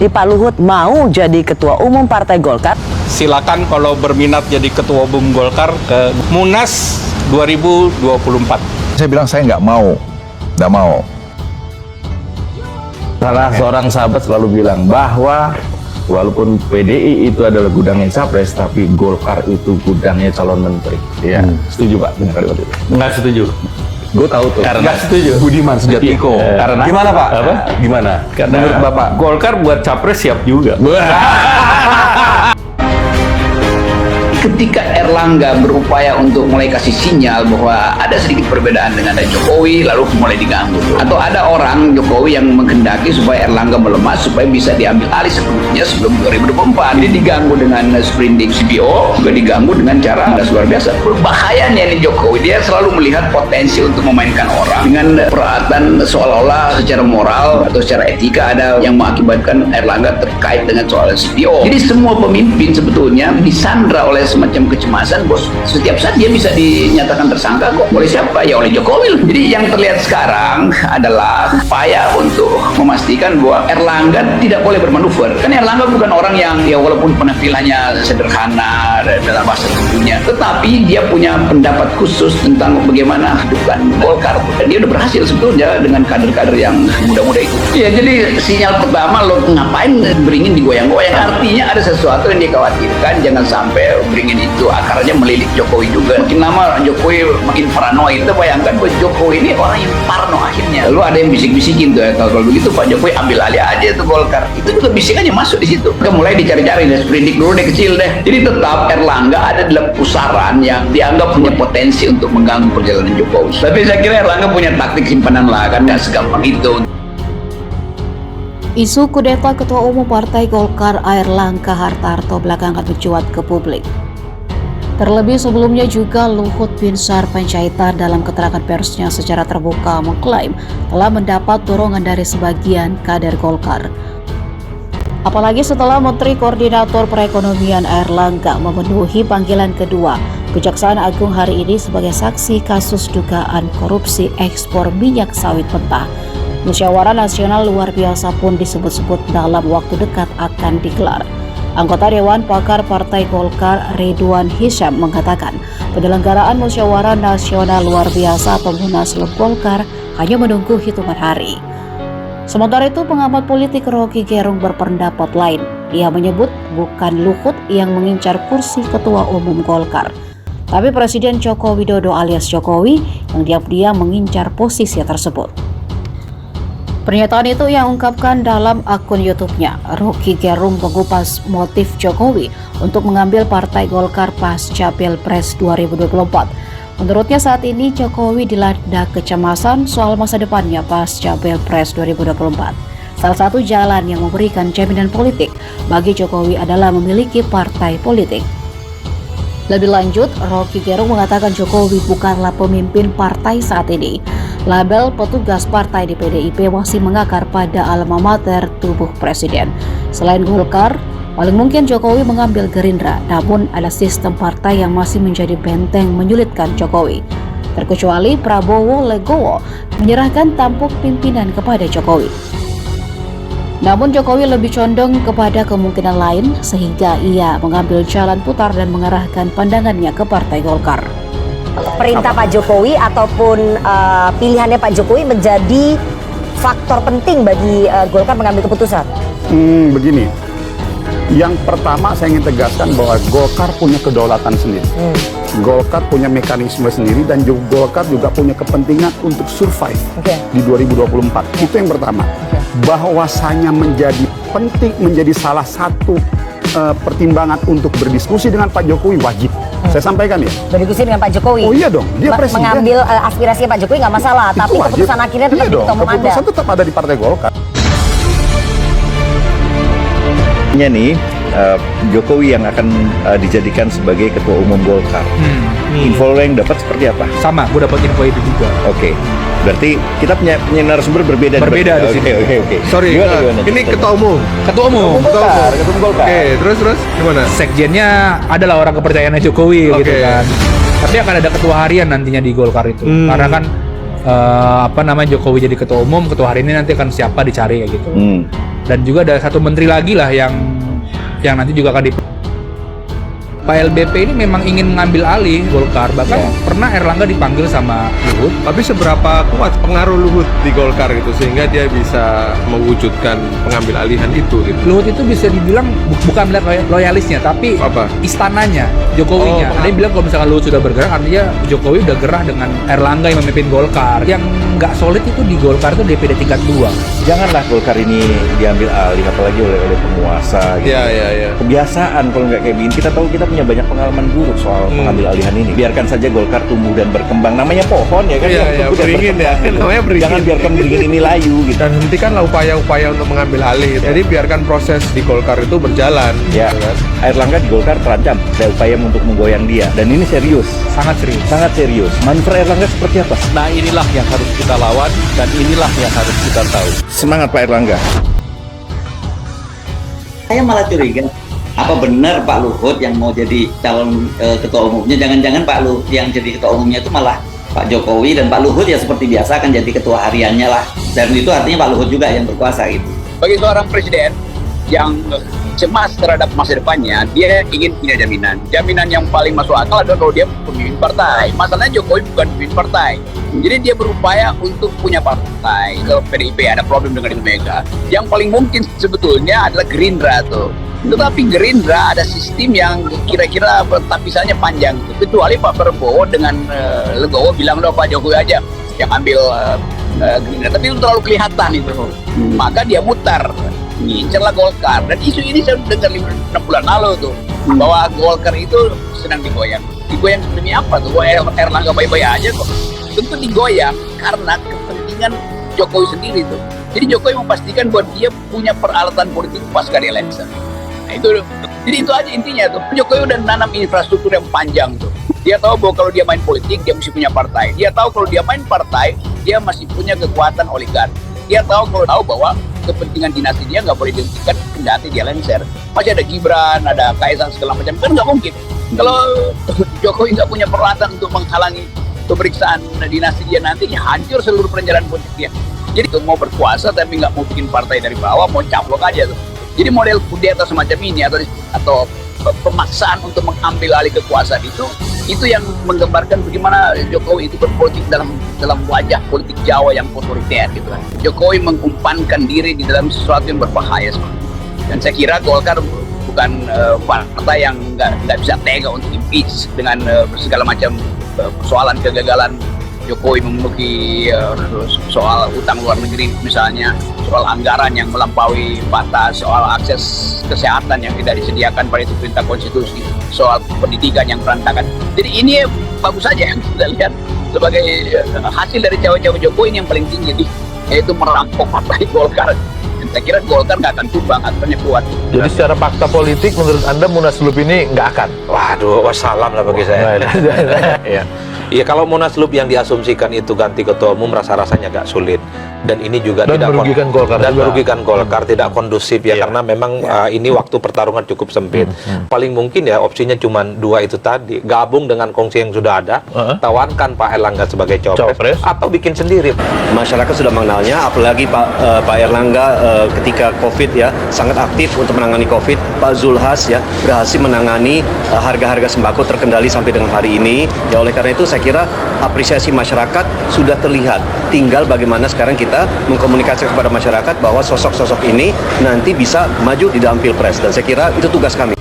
Pak Luhut mau jadi Ketua Umum Partai Golkar? Silakan kalau berminat jadi Ketua Umum Golkar ke Munas 2024. Saya bilang saya nggak mau. Salah seorang sahabat selalu bilang bahwa walaupun PDI itu adalah gudangnya capres, tapi Golkar itu gudangnya calon menteri. Iya, setuju Pak dengan kalimat itu? Nggak setuju. Gue tahu tuh. Nggak setuju. Budiman Sujatmiko. Karena Gimana Pak? Apa? Gimana? Karena Menurut Bapak? Golkar buat capres siap juga. Ketika Erlangga berupaya untuk mulai kasih sinyal bahwa ada sedikit perbedaan dengan Jokowi, lalu mulai diganggu. Atau ada orang Jokowi yang menghendaki supaya Erlangga melemah supaya bisa diambil alih sepenuhnya sebelum 2024. Dia diganggu dengan sprindik CPO, juga diganggu dengan cara luar biasa. Berbahayanya ini Jokowi, dia selalu melihat potensi untuk memainkan orang dengan peralatan seolah-olah secara moral atau secara etika ada yang mengakibatkan Erlangga terkait dengan soal CPO. Jadi semua pemimpin sebetulnya disandra oleh semacam kecemasan, bos. Setiap saat dia bisa dinyatakan tersangka kok. Oleh siapa? Ya oleh Jokowi. Jadi yang terlihat sekarang adalah upaya untuk memastikan bahwa Erlangga tidak boleh bermanuver. Kan Erlangga bukan orang yang ya walaupun penampilannya sederhana dalam bahasa tubuhnya, tetapi dia punya pendapat khusus tentang bagaimana hidupkan Golkar. Dan dia udah berhasil sebetulnya dengan kader-kader yang muda-muda itu. Ya jadi sinyal pertama, lo ngapain beringin digoyang-goyang? Artinya ada sesuatu yang dikhawatirkan, jangan sampai beringin itu akarnya melilit Jokowi juga. Makin lama Jokowi makin paranoid. Kita bayangkan bahwa Jokowi ini orang yang parno akhirnya. Lalu ada yang bisik-bisikin tuh, kalau begitu Pak Jokowi ambil alih aja tuh Golkar. Itu juga bisikannya masuk di situ. Kita mulai dicari-cari deh, sprindik dulu deh, kecil deh. Jadi tetap Erlangga ada dalam pusaran yang dianggap punya potensi untuk mengganggu perjalanan Jokowi. Tapi saya kira Erlangga punya taktik simpanan lah, kan nggak segampang itu. Isu kudeta Ketua Umum Partai Golkar Airlangga Hartarto belakangan mencuat ke publik. Terlebih sebelumnya juga Luhut Binsar Panjaitan dalam keterangan persnya secara terbuka mengklaim telah mendapat dorongan dari sebagian kader Golkar. Apalagi setelah Menteri Koordinator Perekonomian Airlangga memenuhi panggilan kedua Kejaksaan Agung hari ini sebagai saksi kasus dugaan korupsi ekspor minyak sawit mentah. Musyawarah Nasional luar biasa pun disebut-sebut dalam waktu dekat akan digelar. Anggota Dewan Pakar Partai Golkar Ridwan Hisyam mengatakan penyelenggaraan Musyawarah Nasional luar biasa atau Munaslup Golkar hanya menunggu hitungan hari. Sementara itu pengamat politik Rocky Gerung berpendapat lain. Ia menyebut bukan Luhut yang mengincar kursi Ketua Umum Golkar, tapi Presiden Joko Widodo alias Jokowi yang diam-diam mengincar posisi tersebut. Pernyataan itu ia ungkapkan dalam akun YouTube-nya. Rocky Gerung mengupas motif Jokowi untuk mengambil Partai Golkar pasca Pilpres 2024. Menurutnya saat ini Jokowi dilanda kecemasan soal masa depannya pasca Pilpres 2024. Salah satu jalan yang memberikan jaminan politik bagi Jokowi adalah memiliki partai politik. Lebih lanjut, Rocky Gerung mengatakan Jokowi bukanlah pemimpin partai saat ini. Label petugas partai di PDIP masih mengakar pada alma mater tubuh presiden. Selain Golkar, paling mungkin Jokowi mengambil Gerindra, namun ada sistem partai yang masih menjadi benteng menyulitkan Jokowi. Terkecuali Prabowo Legowo menyerahkan tampuk pimpinan kepada Jokowi. Namun Jokowi lebih condong kepada kemungkinan lain sehingga ia mengambil jalan putar dan mengarahkan pandangannya ke Partai Golkar. Perintah Pak Jokowi ataupun pilihannya Pak Jokowi menjadi faktor penting bagi Golkar mengambil keputusan? Begini, yang pertama saya ingin tegaskan bahwa Golkar punya kedaulatan sendiri. Golkar punya mekanisme sendiri dan Golkar juga punya kepentingan untuk survive di 2024. Itu yang pertama. Bahwasanya menjadi penting, menjadi salah satu pertimbangan untuk berdiskusi dengan Pak Jokowi wajib. Saya sampaikan ya. Berdiskusi dengan Pak Jokowi. Oh iya dong, dia presiden. Mengambil aspirasi Pak Jokowi nggak masalah, tapi wajib. Keputusan akhirnya tetap di ketua umum Anda. Keputusan tetap ada di Partai Golkar. Nih, Jokowi yang akan dijadikan sebagai Ketua Umum Golkar. Info lo yang dapat seperti apa? Sama, gue dapat info itu juga. Oke. Berarti kita punya narasumber berbeda. Berbeda di sini. Oke. Sorry, ini ketua umum. Ketua umum Golkar. Oke, terus gimana? Sekjennya adalah orang kepercayaannya Jokowi gitu kan. Tapi akan ada ketua harian nantinya di Golkar itu. Karena kan Jokowi jadi ketua umum, ketua harian ini nanti akan siapa dicari kayak gitu. Dan juga ada satu menteri lagi lah yang nanti juga akan Pak LBP ini memang ingin mengambil alih Golkar, bahkan pernah Erlangga dipanggil sama Luhut. Tapi seberapa kuat pengaruh Luhut di Golkar itu sehingga dia bisa mewujudkan pengambil alihan itu gitu. Luhut itu bisa dibilang bukan melihat loyalisnya, tapi Apa? istananya, Jokowinya. Ada yang bilang kalau misalkan Luhut sudah bergerak, artinya Jokowi udah gerah dengan Erlangga yang memimpin Golkar. Yang nggak solid itu di Golkar itu DPD tingkat 2. Janganlah Golkar ini diambil alih, apalagi oleh penguasa. Gitu. Iya. Kebiasaan kalau nggak kayak begini. Kita tahu kita punya banyak pengalaman buruk soal pengambil alihan ini. Biarkan saja Golkar tumbuh dan berkembang. Namanya pohon ya kan. Iya, tumbuh dan beringin ya. berkembang. Namanya beringin. Jangan biarkan beringin ini layu gitu. Dan hentikanlah upaya-upaya untuk mengambil alih. Jadi biarkan proses di Golkar itu berjalan. Ya, gitu kan. Erlangga di Golkar terancam. Ada upaya untuk menggoyang dia. Dan ini serius. Sangat serius. Sangat serius. Manuver Erlangga seperti apa? Nah inilah yang harus kita lawan dan inilah yang harus kita tahu. Semangat Pak Erlangga. Saya malah curiga, apa benar Pak Luhut yang mau jadi calon ketua umumnya? Jangan-jangan Pak Luhut yang jadi ketua umumnya itu malah Pak Jokowi, dan Pak Luhut ya seperti biasa akan jadi ketua hariannya lah. Dan itu artinya Pak Luhut juga yang berkuasa gitu. Bagi seorang presiden yang cemas terhadap masa depannya, dia ingin punya jaminan. Jaminan yang paling masuk akal adalah kalau dia pemimpin partai. Masalahnya Jokowi bukan pemimpin partai. Jadi dia berupaya untuk punya partai. Kalau PDIP ada problem dengan Ibu Mega, yang paling mungkin sebetulnya adalah Gerindra tuh. Tetapi Gerindra ada sistem yang kira-kira tapisannya panjang. Kecuali Pak Prabowo dengan legowo bilang, loh Pak Jokowi aja yang ambil Gerindra. Tapi itu terlalu kelihatan itu. Maka dia mutar. Ngincerlah Golkar. Dan isu ini saya dengar 6 bulan lalu tuh, bahwa Golkar itu sedang digoyang. Digoyang demi apa tuh? Erlangga baik-baik aja kok. Tentu digoyang karena kepentingan Jokowi sendiri tuh. Jadi Jokowi memastikan bahwa dia punya peralatan politik pasca election. Nah itu, jadi itu aja intinya tuh. Jokowi udah nanam infrastruktur yang panjang tuh. Dia tahu bahwa kalau dia main politik, dia mesti punya partai. Dia tahu kalau dia main partai, dia masih punya kekuatan oligarki. Dia tahu bahwa kepentingan dinasti dia nggak boleh dihentikan kendati dia lengser. Masih ada Gibran, ada Kaisang segala macam, kan nggak mungkin. Kalau Jokowi nggak punya peralatan untuk menghalangi pemeriksaan dinasti dia, nantinya hancur seluruh perencanaan politik dia. Jadi mau berkuasa tapi nggak mau bikin partai dari bawah, mau caplok aja tuh. Jadi model kudeta semacam ini atau pemaksaan untuk mengambil alih kekuasaan itu yang menggambarkan bagaimana Jokowi itu berpolitik dalam wajah politik Jawa yang otoriter gitu kan. Jokowi mengumpankan diri di dalam sesuatu yang berbahaya sebenarnya. Dan saya kira Golkar bukan partai yang nggak bisa tega untuk impeach dengan segala macam persoalan kegagalan Jokowi memenuhi soal utang luar negeri misalnya, soal anggaran yang melampaui batas, soal akses kesehatan yang tidak disediakan pada itu perintah konstitusi, soal pendidikan yang berantakan. Jadi ini bagus saja yang kita lihat sebagai hasil dari cawe-cawe Jokowi ini yang paling tinggi, yaitu merampok partai Golkar. Dan saya kira Golkar nggak akan tumbang, akhirnya kuat. Jadi secara fakta politik menurut Anda Munaslup ini nggak akan? Waduh, wassalam lah bagi saya. Iya, kalau Munaslup yang diasumsikan itu ganti ketua umum rasa-rasanya agak sulit. Dan ini juga dan tidak merugikan Golkar dan merugikan Golkar, tidak kondusif ya, karena memang ini waktu pertarungan cukup sempit. Paling mungkin ya opsinya cuma 2 itu tadi, gabung dengan kongsi yang sudah ada, tawarkan Pak Erlangga sebagai cawapres atau bikin sendiri. Masyarakat sudah mengenalnya, apalagi Pak Erlangga ketika Covid ya sangat aktif untuk menangani Covid. Pak Zulhas ya berhasil menangani harga-harga sembako terkendali sampai dengan hari ini. Ya oleh karena itu saya kira apresiasi masyarakat sudah terlihat. Tinggal bagaimana sekarang kita mengkomunikasikan kepada masyarakat bahwa sosok-sosok ini nanti bisa maju di dalam Pilpres, dan saya kira itu tugas kami.